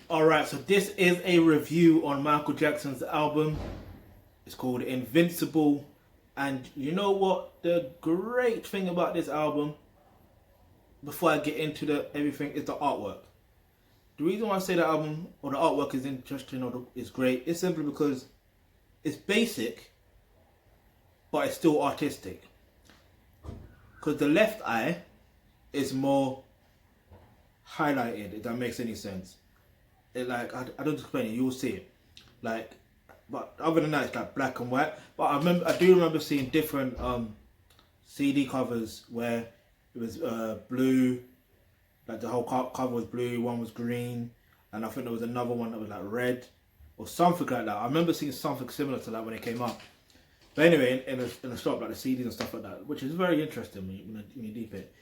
Alright, so this is a review on Michael Jackson's album. It's called Invincible. And you know what? The great thing about this album, before I get into the everything, is the artwork. The reason why I say the album or the artwork is interesting or is great is simply because it's basic, but it's still artistic. Because the left eye is more highlighted, if that makes any sense. I don't explain it. You'll see it. But other than that, it's like black and white. But I do remember seeing different CD covers where it was blue, like the whole cover was blue. One was green, and I think there was another one that was like red or something like that. I remember seeing something similar to that when it came up. But anyway, in a shop like the CDs and stuff like that, which is very interesting when you deep it.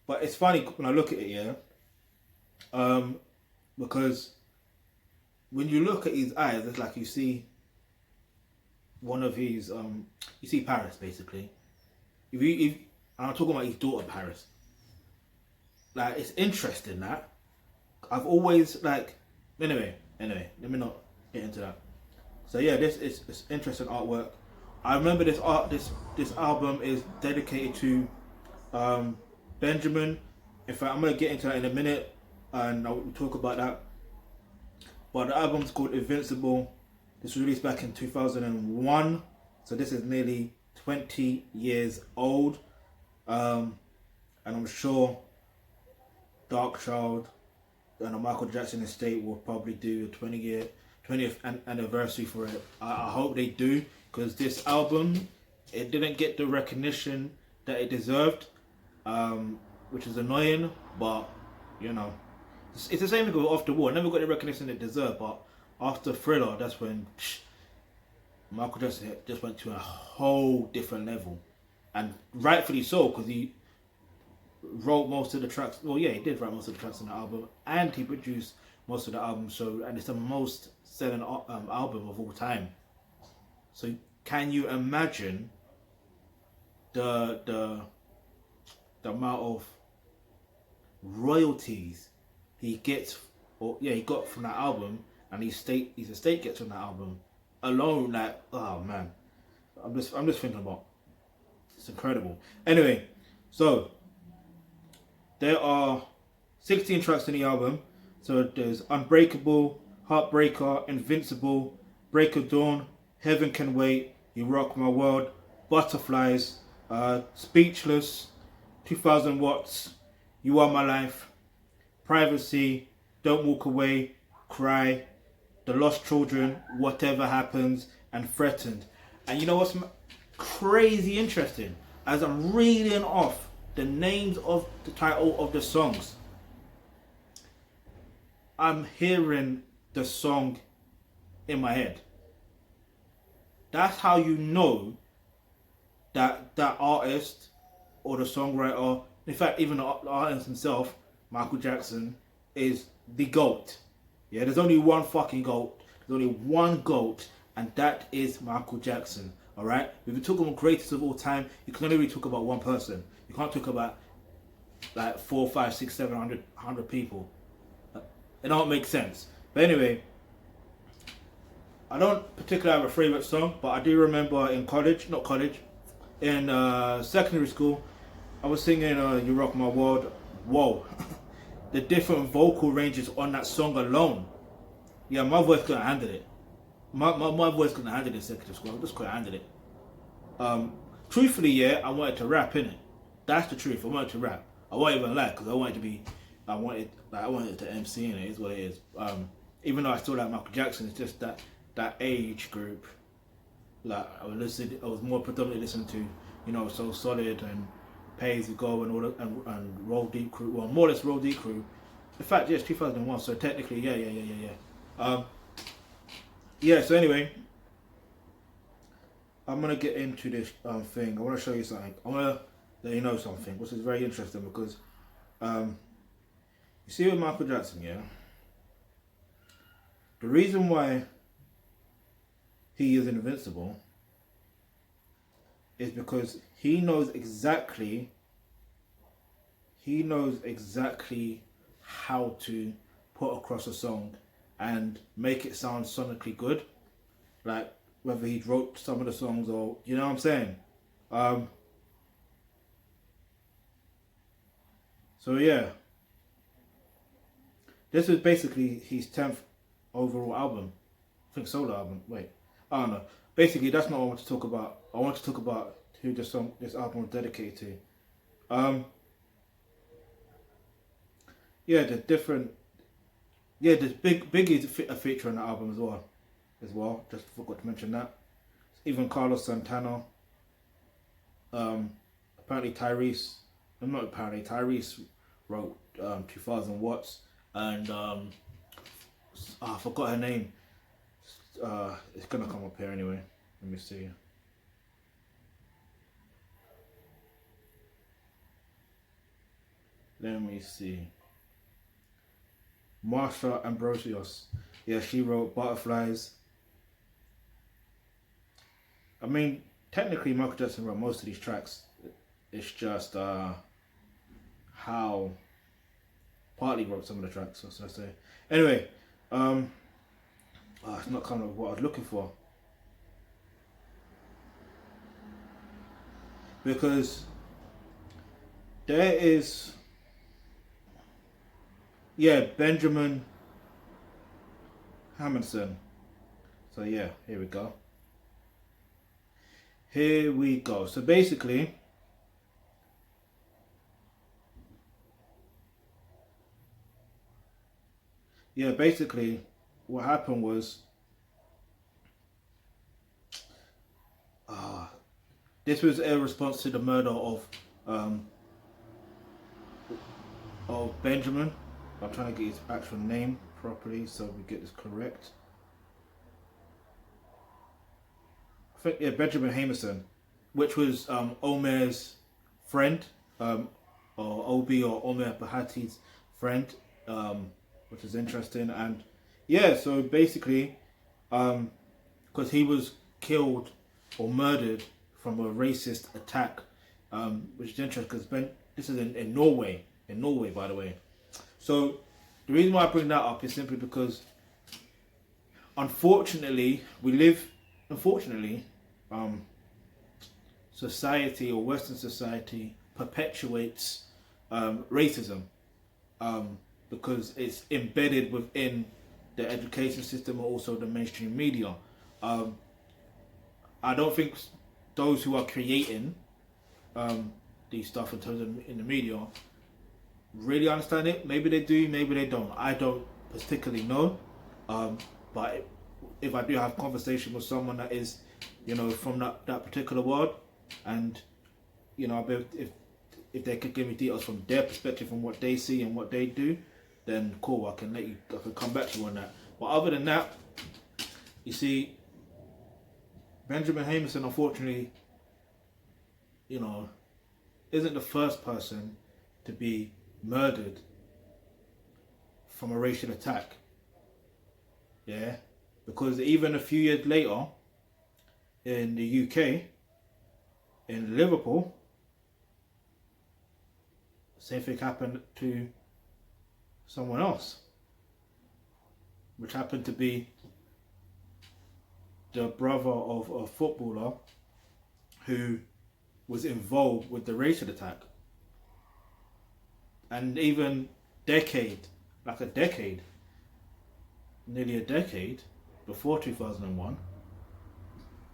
But it's funny when I look at it, because when you look at his eyes, it's like you see one of his you see Paris basically. If and I'm talking about his daughter Paris. Like, it's interesting that I've always anyway, let me not get into that. So yeah, this is it's interesting artwork. I remember this album is dedicated to Benjamin. In fact, I'm gonna get into that in a minute and I'll talk about that. But the album's called Invincible. This was released back in 2001, so this is nearly 20 years old. And I'm sure Darkchild and the Michael Jackson estate will probably do a 20th anniversary for it. I hope they do, because this album, it didn't get the recognition that it deserved, which is annoying, but you know. It's the same thing with Off the Wall. Never got the recognition it deserved, but after Thriller, that's when Michael Jackson just went to a whole different level, and rightfully so, because he wrote most of the tracks. Well, yeah, he did write most of the tracks on the album, and he produced most of the album. So, and it's the most selling album of all time. So, can you imagine the amount of royalties he got from that album, and his estate gets from that album alone? Like, oh man, I'm just thinking about, it's incredible. Anyway, so there are 16 tracks in the album. So there's Unbreakable, Heartbreaker, Invincible, Break of Dawn, Heaven Can Wait, You Rock My World, Butterflies, Speechless, 2000 Watts, You Are My Life, Privacy, Don't Walk Away, Cry, The Lost Children, Whatever Happens, and Threatened. And you know what's crazy interesting? As I'm reading off the names of the title of the songs, I'm hearing the song in my head. That's how you know that that artist or the songwriter, in fact even the artist himself, Michael Jackson, is the GOAT. Yeah, there's only one fucking GOAT. There's only one GOAT, and that is Michael Jackson. Alright? If you talk about greatest of all time, you can only really talk about one person. You can't talk about like 4, 5, 6, 7, 100 people. It don't make sense. But anyway, I don't particularly have a favourite song, but I do remember in secondary school, I was singing You Rock My World. Whoa. The different vocal ranges on that song alone. Yeah, my voice couldn't handle it. My voice couldn't handle it in secondary school. I just couldn't handle it. Truthfully, yeah, I wanted to rap, innit? That's the truth. I wanted to rap. I won't even lie, because I wanted to MC, in it is what it is. Even though I still like Michael Jackson, it's just that age group. Like, I was more predominantly listening to, So Solid and Pay As You Go and all that, and Roll Deep Crew. Well, more or less Roll Deep Crew. In fact, yes, 2001. So technically, yeah. So anyway, I'm gonna get into this thing. I want to show you something. I want to let you know something, which is very interesting, because you see with Michael Jackson, yeah, the reason why he is invincible is because he knows exactly how to put across a song and make it sound sonically good, like whether he wrote some of the songs or you know what I'm saying. So yeah, this is basically his 10th overall album. I think solo album. Wait, I don't know. Basically, that's not what I want to talk about. I want to talk about who this album was dedicated to. Yeah, the different. Yeah, there's Biggie's a feature on the album as well. Just forgot to mention that. Even Carlos Santana. Apparently Tyrese. Not apparently Tyrese wrote 2000 Watts and I forgot her name. It's gonna come up here anyway. Let me see. Let me see. Marsha Ambrosios. Yeah, she wrote Butterflies. I mean, technically Michael Jackson wrote most of these tracks. It's just how partly wrote some of the tracks, so I say. Anyway, it's not kind of what I was looking for. Because there is, yeah, Benjamin Hamilton. So yeah, here we go. Here we go. So basically, what happened was, this was a response to the murder of Benjamin. I'm trying to get his actual name properly so we get this correct. I think, yeah, Benjamin Hamilton, which was Omer's friend, or Obi or Omer Bahati's friend, which is interesting. And yeah, so basically, because he was killed or murdered from a racist attack, which is interesting because this is in Norway, by the way. So the reason why I bring that up is simply because, unfortunately, society or Western society perpetuates racism because it's embedded within the education system or also the mainstream media. I don't think those who are creating these stuff in terms of in the media really understand it. Maybe they do, maybe they don't. I don't particularly know. But if I do have conversation with someone that is, from that particular world, and I'll be able if they could give me details from their perspective, from what they see and what they do, then cool. I can come back to you on that. But other than that, you see, Benjamin Hamilton, unfortunately, isn't the first person to be murdered from a racial attack. Yeah, because even a few years later, in the UK, in Liverpool, same thing happened to someone else, which happened to be the brother of a footballer who was involved with the racial attack. And even nearly a decade before 2001,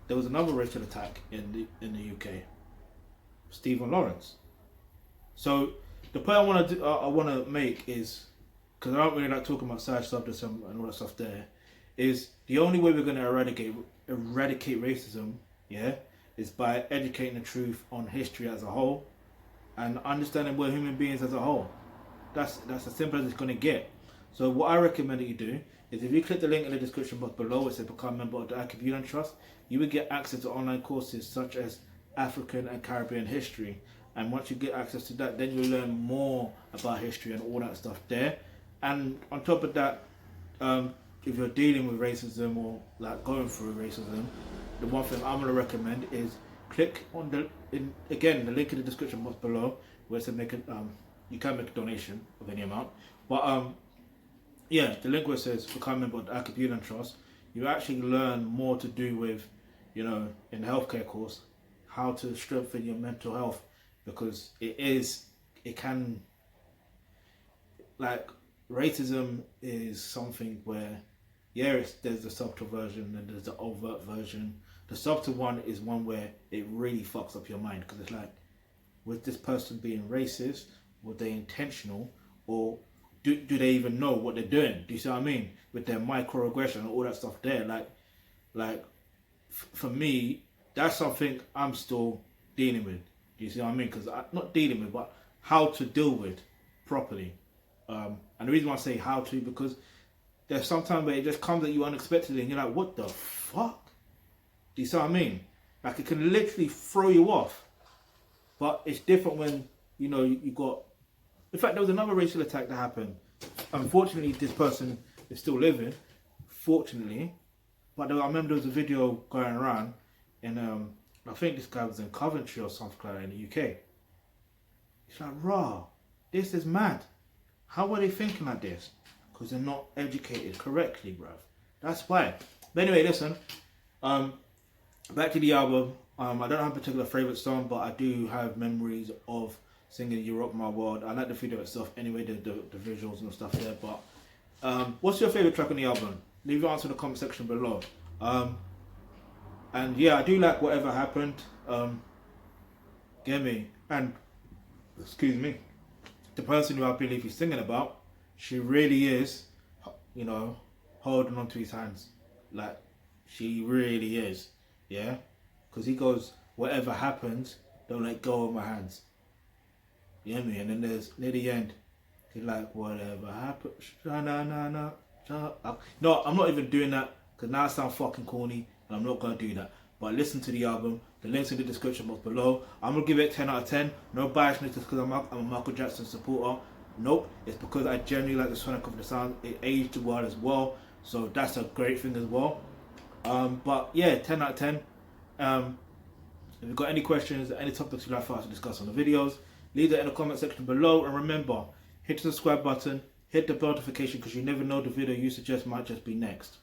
there was another racial attack in the UK, Stephen Lawrence. So the point I want to make is, because I don't really like talking about side subjects and all that stuff there, is the only way we're going to eradicate racism, yeah, is by educating the truth on history as a whole and understanding we're human beings as a whole. That's as simple as it's going to get. So what I recommend that you do is, if you click the link in the description box below, it says become a member of the Thealkebulantrust, you will get access to online courses such as African and Caribbean history. And once you get access to that, then you'll learn more about history and all that stuff there. And on top of that, if you're dealing with racism or like going through racism, the one thing I'm going to recommend is click on the link in the description box below, where it says you can make a donation of any amount, but yeah, the link where it says become a member of the Thealkebulantrust, you actually learn more to do with, you know, in the healthcare course, how to strengthen your mental health, because it can, like, racism is something where, yeah, there's the subtle version and there's the overt version. The subtle one is one where it really fucks up your mind, because it's like, was this person being racist? Were they intentional? Or do they even know what they're doing? Do you see what I mean? With their microaggression and all that stuff there. For me, that's something I'm still dealing with. Do you see what I mean? Because not dealing with, but how to deal with properly. And the reason why I say how to, because there's sometimes where it just comes at you unexpectedly and you're like, what the fuck? Do you see what I mean? Like, it can literally throw you off. But it's different when, you know, you got... In fact, there was another racial attack that happened. Unfortunately, this person is still living. Fortunately. But I remember there was a video going around. And I think this guy was in Coventry or something like that in the UK. It's like, raw. This is mad. How are they thinking like this? Because they're not educated correctly, bruv. That's why. But anyway, listen. Back to the album. I don't have a particular favourite song, but I do have memories of singing You Rock My World. I like the video itself anyway, the visuals and stuff there. But what's your favourite track on the album? Leave your answer in the comment section below. And yeah, I do like Whatever Happened. Get me? And, excuse me, the person who I believe he's singing about, she really is, you know, holding on to his hands. Like, she really is. Yeah? Because he goes, whatever happens, don't let go of my hands. You hear me? And then there's, near the end, he's like, whatever happens, no, I'm not even doing that, because now I sound fucking corny, and I'm not going to do that. But listen to the album. The link's in the description box below. I'm going to give it 10 out of 10. No biasness just because I'm a Michael Jackson supporter. Nope. It's because I genuinely like the sonic of the sound. It aged well as well. So that's a great thing as well. But yeah, 10 out of 10. If you've got any questions, any topics you'd like for us to discuss on the videos, leave that in the comment section below. And remember, hit the subscribe button, hit the bell notification, because you never know, the video you suggest might just be next.